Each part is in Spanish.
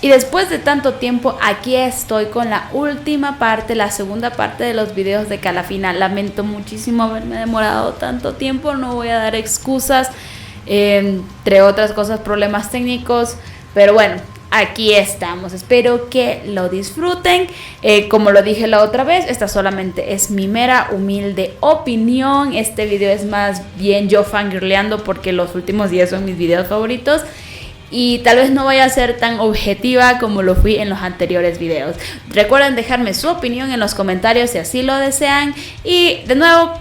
Y después de tanto tiempo, aquí estoy con la última parte, la segunda parte de los videos de Calafina. Lamento muchísimo haberme demorado tanto tiempo, no voy a dar excusas, entre otras cosas, problemas técnicos, pero bueno, aquí estamos. Espero que lo disfruten. Como lo dije la otra vez, esta solamente es mi mera humilde opinión. Este video es más bien yo fangirleando porque los últimos días son mis videos favoritos. Y tal vez no vaya a ser tan objetiva como lo fui en los anteriores videos. Recuerden dejarme su opinión en los comentarios si así lo desean. Y de nuevo,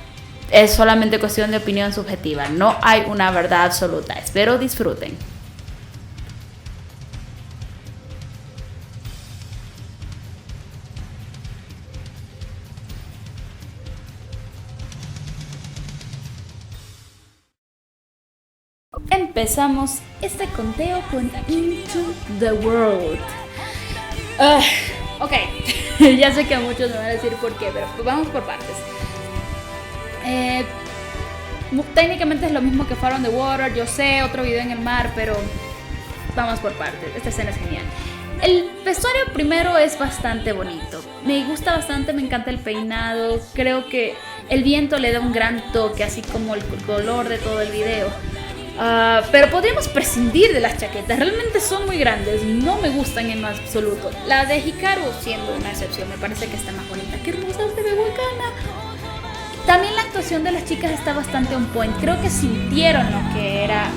es solamente cuestión de opinión subjetiva. No hay una verdad absoluta. Espero disfruten. Empezamos este conteo con Into the World. Ok, ya sé que a muchos me van a decir por qué, pero vamos por partes. Técnicamente es lo mismo que Far on the Water, yo sé, otro video en el mar, pero vamos por partes. Esta escena es genial. El vestuario primero es bastante bonito, me gusta bastante, me encanta el peinado, creo que el viento le da un gran toque, así como el color de todo el video. Pero podríamos prescindir de las chaquetas, realmente son muy grandes, no me gustan en absoluto. La de Hikaru siendo una excepción, me parece que está más bonita. ¡Qué hermosa se ve Wakana! También la actuación de las chicas está bastante on point, creo que sintieron lo que era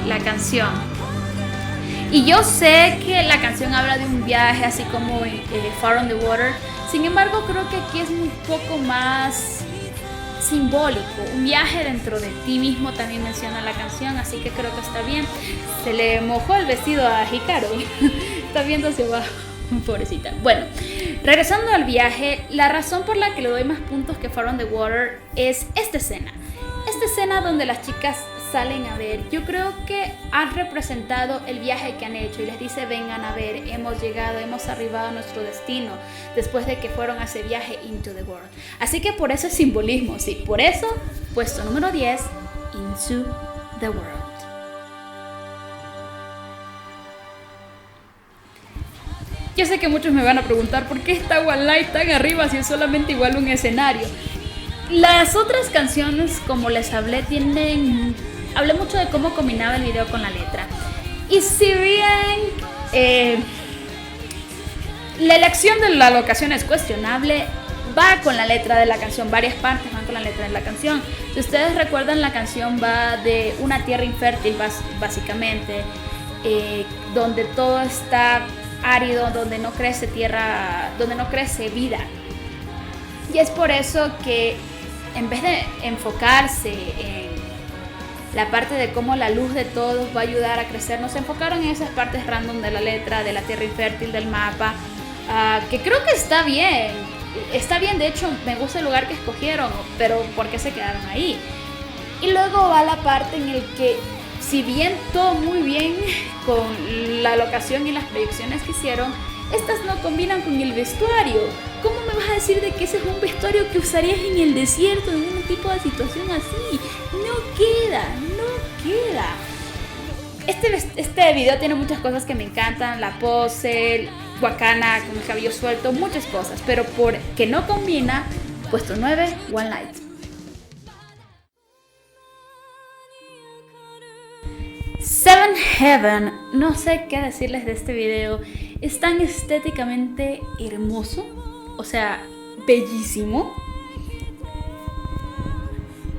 la canción. Y yo sé que la canción habla de un viaje así como Far on the Water, sin embargo creo que aquí es un poco más simbólico, un viaje dentro de ti mismo también menciona la canción, así que creo que está bien. Se le mojó el vestido a Hikaru, está viendo hacia abajo, pobrecita. Bueno, regresando al viaje, la razón por la que le doy más puntos que Far on the Water es esta escena donde las chicas salen a ver. Yo creo que han representado el viaje que han hecho y les dice: vengan a ver, hemos llegado, hemos arribado a nuestro destino después de que fueron a ese viaje into the world. Así que por eso es simbolismo, sí, por eso puesto número 10, Into the World. Yo sé que muchos me van a preguntar por qué está One Light tan arriba si es solamente igual un escenario. Las otras canciones, como les hablé, hablé mucho de cómo combinaba el video con la letra. Y si bien la elección de la locación es cuestionable, va con la letra de la canción, varias partes van con la letra de la canción. Si ustedes recuerdan, la canción va de una tierra infértil básicamente, donde todo está árido, donde no crece tierra, donde no crece vida. Y es por eso que en vez de enfocarse en la parte de cómo la luz de todos va a ayudar a crecer, nos enfocaron en esas partes random de la letra, de la tierra infértil, del mapa, que creo que está bien, de hecho me gusta el lugar que escogieron, pero ¿por qué se quedaron ahí? Y luego va la parte en el que, si bien todo muy bien con la locación y las proyecciones que hicieron, estas no combinan con el vestuario. ¿Cómo me vas a decir de que ese es un vestuario que usarías en el desierto, en un tipo de situación así? No queda. Este video tiene muchas cosas que me encantan, la pose, Wakana con el cabello suelto, muchas cosas, pero porque no combina, puesto 9, One Light. Seven Heaven, no sé qué decirles de este video, es tan estéticamente hermoso, o sea, bellísimo.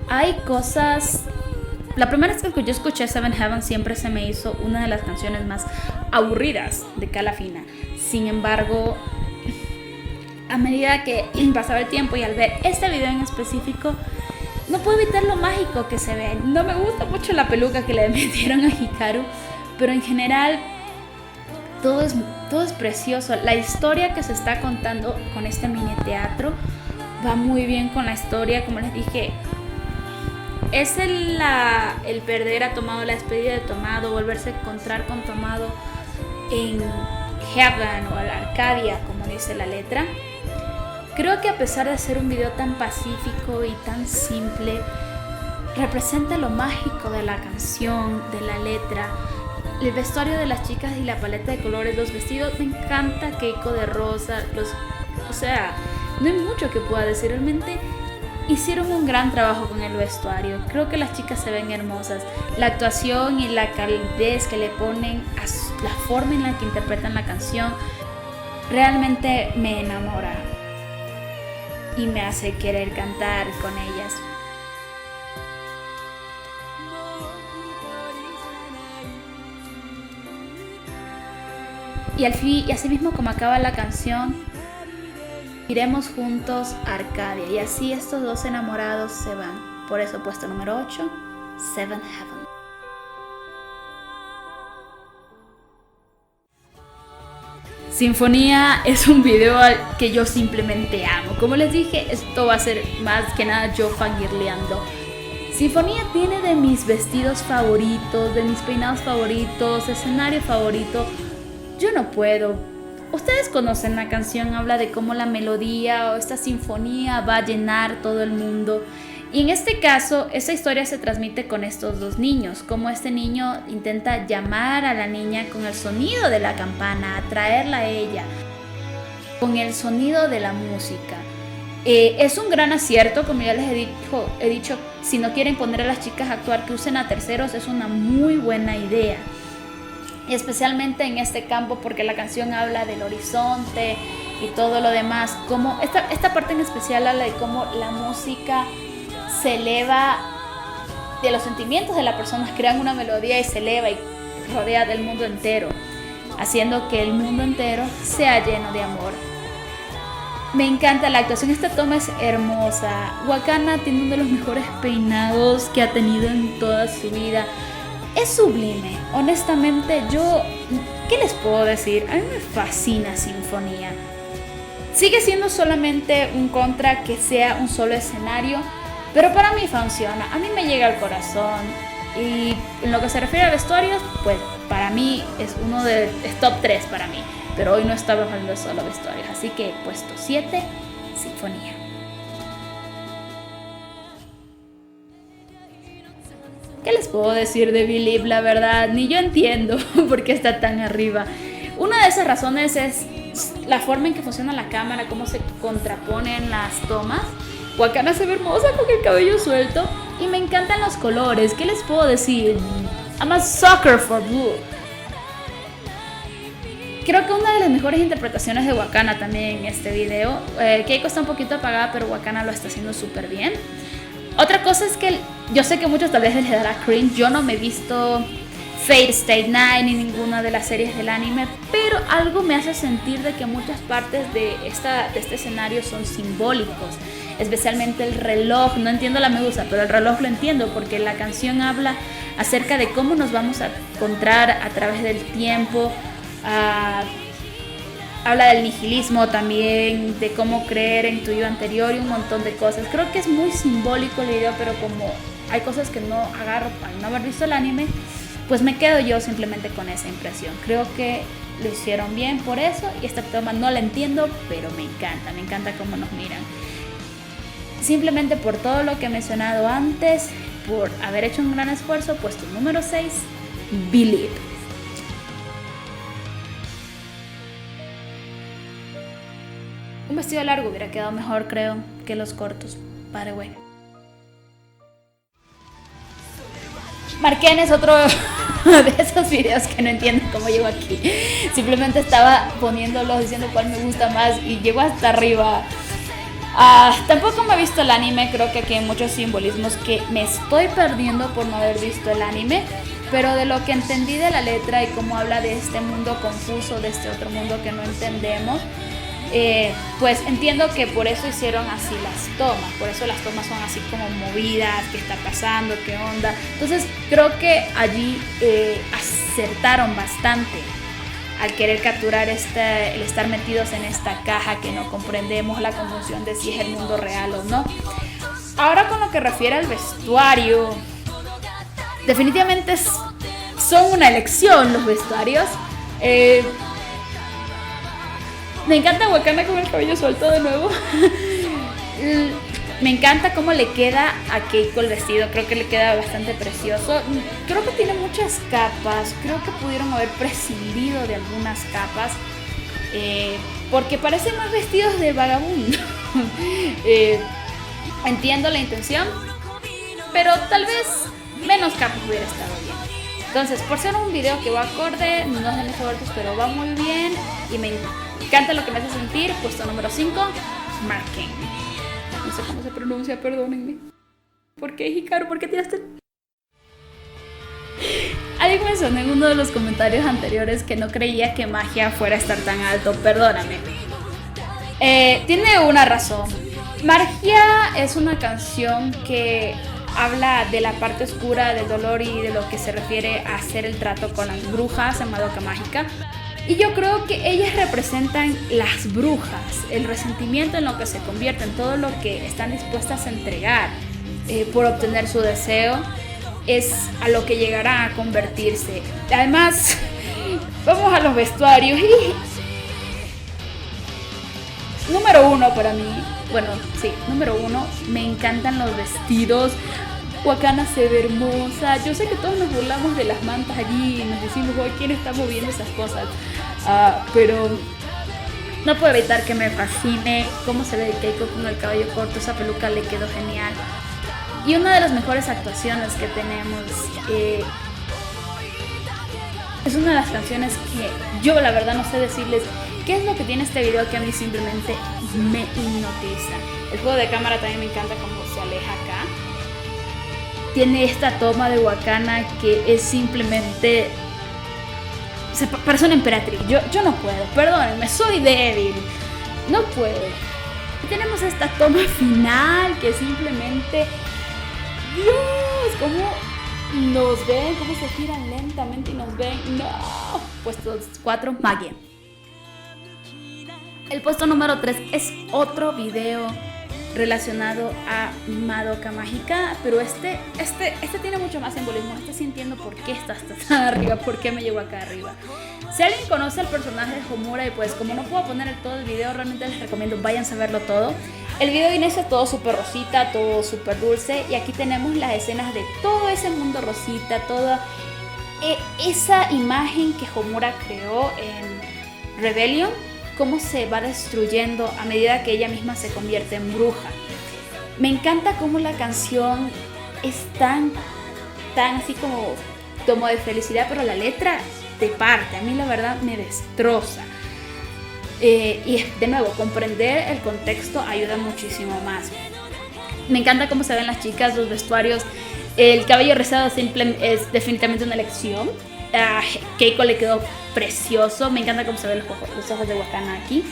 Hay cosas... La primera vez que yo escuché Seven Heaven siempre se me hizo una de las canciones más aburridas de Calafina. Sin embargo, a medida que pasaba el tiempo y al ver este video en específico, no puedo evitar lo mágico que se ve. No me gusta mucho la peluca que le metieron a Hikaru, pero en general todo es precioso. La historia que se está contando con este mini teatro va muy bien con la historia. Como les dije, es el perder a Tomado, la despedida de Tomado, volverse a encontrar con Tomado en Heaven o la Arcadia, como dice la letra. Creo que a pesar de ser un video tan pacífico y tan simple, representa lo mágico de la canción, de la letra. el vestuario de las chicas y la paleta de colores, los vestidos, me encanta Keiko de rosa, o sea, no hay mucho que pueda decir, realmente hicieron un gran trabajo con el vestuario. Creo que las chicas se ven hermosas. La actuación y la calidez que le ponen a la forma en la que interpretan la canción realmente me enamora y me hace querer cantar con ellas. Y así mismo como acaba la canción, iremos juntos a Arcadia. Y así estos dos enamorados se van. Por eso puesto número 8, Seven Heaven. Sinfonía es un video que yo simplemente amo. Como les dije, esto va a ser más que nada yo fangirleando. Sinfonía tiene de mis vestidos favoritos, de mis peinados favoritos, escenario favorito. Yo no puedo. Ustedes conocen la canción, habla de cómo la melodía o esta sinfonía va a llenar todo el mundo. Y en este caso, esa historia se transmite con estos dos niños, como este niño intenta llamar a la niña con el sonido de la campana, atraerla a ella, con el sonido de la música. Es un gran acierto, como ya les he dicho, si no quieren poner a las chicas a actuar, que usen a terceros, es una muy buena idea. Especialmente en este campo, porque la canción habla del horizonte y todo lo demás, como esta parte en especial habla de cómo la música se eleva de los sentimientos de la persona, crean una melodía y se eleva y rodea del mundo entero, haciendo que el mundo entero sea lleno de amor. Me encanta la actuación, esta toma es hermosa. Wakana tiene uno de los mejores peinados que ha tenido en toda su vida. Es sublime, honestamente. ¿Qué les puedo decir? A mí me fascina Sinfonía. Sigue siendo solamente un contra que sea un solo escenario, pero para mí funciona, a mí me llega al corazón. Y en lo que se refiere a vestuarios, pues para mí es top 3 para mí. Pero hoy no estamos hablando solo de vestuarios, así que puesto 7, Sinfonía. ¿Qué les puedo decir de Believe? La verdad, ni yo entiendo por qué está tan arriba. Una de esas razones es la forma en que funciona la cámara, cómo se contraponen las tomas. Wakana se ve hermosa con el cabello suelto y me encantan los colores. ¿Qué les puedo decir? I'm a sucker for blue. Creo que una de las mejores interpretaciones de Wakana también en este video. Keiko está un poquito apagada, pero Wakana lo está haciendo súper bien. Otra cosa es que yo sé que muchos tal vez les dará cringe. Yo no me he visto Fate Stay Night ni ninguna de las series del anime, pero algo me hace sentir de que muchas partes de este escenario son simbólicos, especialmente el reloj. No entiendo la medusa, pero el reloj lo entiendo, porque la canción habla acerca de cómo nos vamos a encontrar a través del tiempo. Habla del nihilismo también, de cómo creer en tu yo anterior y un montón de cosas. Creo que es muy simbólico el video, pero como hay cosas que no agarro al no haber visto el anime, pues me quedo yo simplemente con esa impresión. Creo que lo hicieron bien por eso, y esta toma no la entiendo, pero me encanta cómo nos miran. Simplemente por todo lo que he mencionado antes, por haber hecho un gran esfuerzo, puesto número 6, Believe. Un vestido largo hubiera quedado mejor, creo, que los cortos. By the way. Marquén es otro de esos videos que no entiendo cómo llegó aquí. Simplemente estaba poniéndolos, diciendo cuál me gusta más, y llegó hasta arriba. Tampoco me he visto el anime. Creo que aquí hay muchos simbolismos que me estoy perdiendo por no haber visto el anime. Pero de lo que entendí de la letra y cómo habla de este mundo confuso, de este otro mundo que no entendemos, pues entiendo que por eso hicieron así las tomas. Por eso las tomas son así como movidas, qué está pasando, qué onda. Entonces creo que allí acertaron bastante al querer capturar el estar metidos en esta caja que no comprendemos, la confusión de si es el mundo real o no. Ahora, con lo que refiere al vestuario, definitivamente son una elección los vestuarios. Me encanta Wakana con el cabello suelto de nuevo. Me encanta cómo le queda a Keiko el vestido, creo que le queda bastante precioso. Creo que tiene muchas capas, creo que pudieron haber prescindido de algunas capas, porque parecen más vestidos de vagabundo. Entiendo la intención, pero tal vez menos capas hubiera estado bien. Entonces, por ser un video que va acorde, no es de mis favoritos, pero va muy bien y me encanta lo que me hace sentir. Puesto número 5, Mark Kane. No sé cómo se pronuncia, perdónenme. ¿Por qué, Hikaru? ¿Por qué tiraste? Alguien mencionó en uno de los comentarios anteriores que no creía que Magia fuera a estar tan alto. Perdóname. Tiene una razón. Magia es una canción que habla de la parte oscura del dolor y de lo que se refiere a hacer el trato con las brujas en Madoka Mágica. Y yo creo que ellas representan las brujas, el resentimiento en lo que se convierten, todo lo que están dispuestas a entregar por obtener su deseo, es a lo que llegará a convertirse. Además, vamos a los vestuarios. Número 1 para mí, bueno, sí, número 1, me encantan los vestidos. Wakana se ve hermosa. Yo sé que todos nos burlamos de las mantas allí y nos decimos, hoy ¿quién está moviendo esas cosas? Pero no puedo evitar que me fascine cómo se ve Keiko con el cabello corto. Esa peluca le quedó genial. Y una de las mejores actuaciones que tenemos, es una de las canciones que yo la verdad no sé decirles qué es lo que tiene este video que a mí simplemente me hipnotiza. El juego de cámara también me encanta cómo se aleja acá. Tiene esta toma de Wakana que es simplemente... parece una emperatriz. Yo no puedo, perdónenme, soy débil. No puedo. Y tenemos esta toma final que simplemente... Dios, cómo nos ven, cómo se giran lentamente y nos ven. No. Puesto 4, Magia. El puesto número 3 es otro video relacionado a Madoka Mágica, pero este tiene mucho más simbolismo. Sí entiendo por qué está tan arriba, por qué me llevo acá arriba. Si alguien conoce al personaje de Homura, y pues como no puedo poner todo el video, realmente les recomiendo vayan a verlo todo. El video inicia todo súper rosita, todo súper dulce, y aquí tenemos las escenas de todo ese mundo rosita, toda esa imagen que Homura creó en Rebellion, cómo se va destruyendo a medida que ella misma se convierte en bruja. Me encanta cómo la canción es tan así como de felicidad, pero la letra te parte. A mí la verdad me destroza. Y de nuevo, comprender el contexto ayuda muchísimo más. Me encanta cómo se ven las chicas, los vestuarios. El cabello rizado es definitivamente una elección. Keiko le quedó precioso. Me encanta cómo se ven los ojos de Wakana aquí.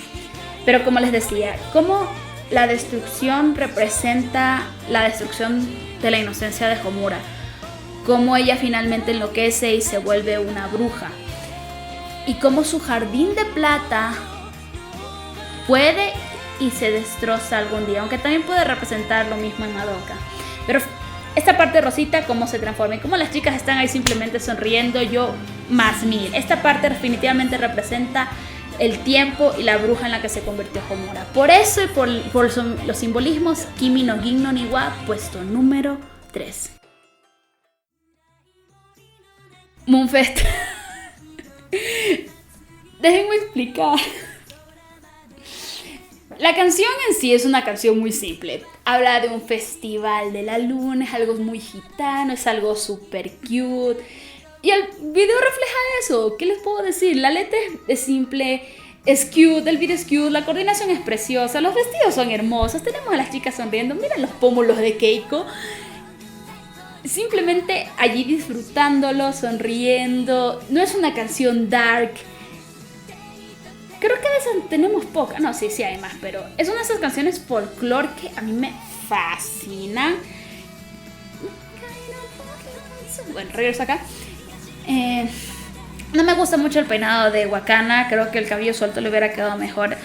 Pero como les decía, cómo la destrucción representa la destrucción de la inocencia de Homura. Cómo ella finalmente enloquece y se vuelve una bruja. Y cómo su jardín de plata puede y se destroza algún día. Aunque también puede representar lo mismo en Madoka. Pero esta parte rosita, cómo se transforma y cómo las chicas están ahí simplemente sonriendo, yo más 1000. Esta parte definitivamente representa el tiempo y la bruja en la que se convirtió Homura. Por eso y por los simbolismos, Kimi no Ginno ni wa, puesto número 3. Moonfest. Déjenme explicar. La canción en sí es una canción muy simple. Habla de un festival de la luna, es algo muy gitano, es algo súper cute. Y el video refleja eso. ¿Qué les puedo decir? La letra es simple, es cute, el video es cute, la coordinación es preciosa, los vestidos son hermosos, tenemos a las chicas sonriendo, miren los pómulos de Keiko. Simplemente allí disfrutándolo, sonriendo. No es una canción dark. Creo que de esas tenemos pocas. No, sí hay más, pero es una de esas canciones folclore que a mí me fascinan. Bueno, regreso acá. No me gusta mucho el peinado de Wakana. Creo que el cabello suelto le hubiera quedado mejor.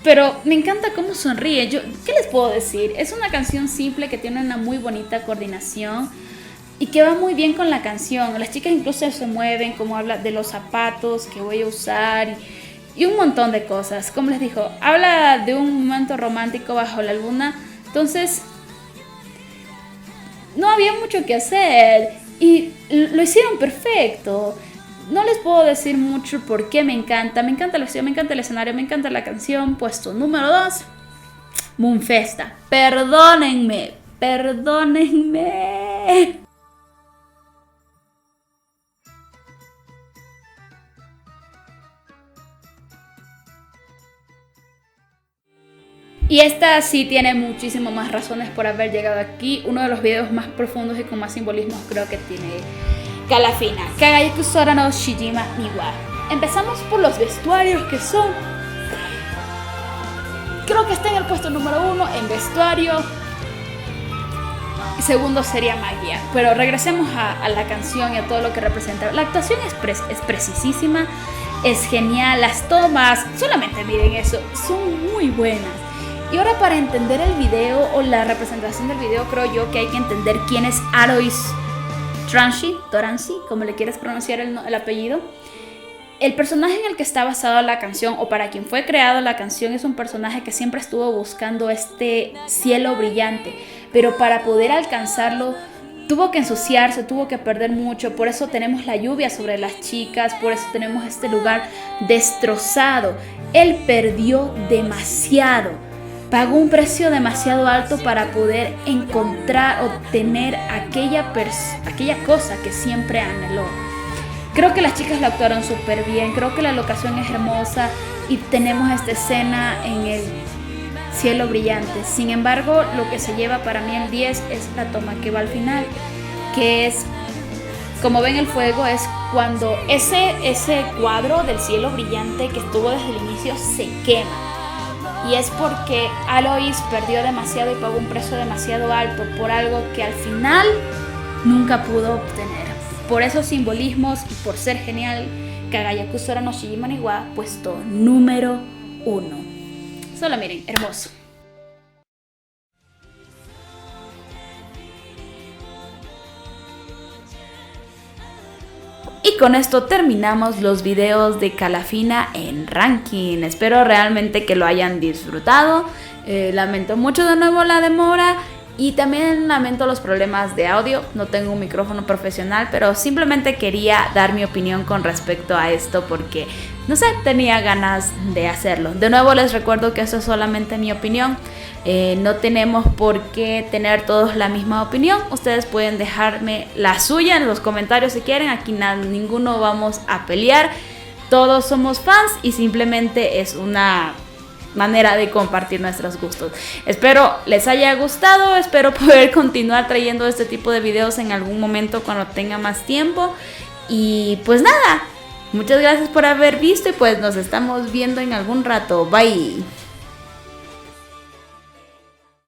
Pero me encanta cómo sonríe. ¿Qué les puedo decir? Es una canción simple que tiene una muy bonita coordinación y que va muy bien con la canción. Las chicas incluso se mueven, como habla de los zapatos que voy a usar y un montón de cosas. Como les digo, habla de un momento romántico bajo la luna, Entonces, no había mucho que hacer y lo hicieron perfecto. No les puedo decir mucho por qué me encanta la acción, me encanta el escenario, me encanta la canción. Puesto número 2, Moonfesta. Perdónenme. Y esta sí tiene muchísimo más razones por haber llegado aquí. Uno de los videos más profundos y con más simbolismos creo que tiene Calafina. Kagayaku Sora no Shijima ni wa. Empezamos por los vestuarios, que son... creo que está en el puesto número 1 en vestuario. Segundo sería magia. Pero regresemos a la canción y a todo lo que representa. La actuación es precisísima, es genial. Las tomas, solamente miren eso, son muy buenas. Y ahora, para entender el video o la representación del video, creo yo que hay que entender quién es Arois Toranshi, como le quieras pronunciar el apellido. El personaje en el que está basada la canción, o para quien fue creada la canción, es un personaje que siempre estuvo buscando este cielo brillante, pero para poder alcanzarlo tuvo que ensuciarse, tuvo que perder mucho. Por eso tenemos la lluvia sobre las chicas, por eso tenemos este lugar destrozado. Él perdió demasiado, pagó un precio demasiado alto para poder encontrar o tener aquella cosa que siempre anheló. Creo que las chicas lo actuaron súper bien, creo que la locación es hermosa y tenemos esta escena en el cielo brillante. Sin embargo, lo que se lleva para mí el 10 es la toma que va al final, que es, como ven el fuego, es cuando ese cuadro del cielo brillante que estuvo desde el inicio se quema. Y es porque Alois perdió demasiado y pagó un precio demasiado alto por algo que al final nunca pudo obtener. Por esos simbolismos y por ser genial, Kagayaku Sora no Shijima ni wa, puesto número 1. Solo miren, hermoso. Y con esto terminamos los videos de Calafina en ranking. Espero realmente que lo hayan disfrutado. Lamento mucho de nuevo la demora. Y también lamento los problemas de audio. No tengo un micrófono profesional, pero simplemente quería dar mi opinión con respecto a esto porque, no sé, tenía ganas de hacerlo. De nuevo les recuerdo que eso es solamente mi opinión. No tenemos por qué tener todos la misma opinión. Ustedes pueden dejarme la suya en los comentarios si quieren. Aquí ninguno vamos a pelear. Todos somos fans y simplemente es una manera de compartir nuestros gustos. Espero les haya gustado, espero poder continuar trayendo este tipo de videos en algún momento cuando tenga más tiempo. Y pues nada, muchas gracias por haber visto y pues nos estamos viendo en algún rato. Bye.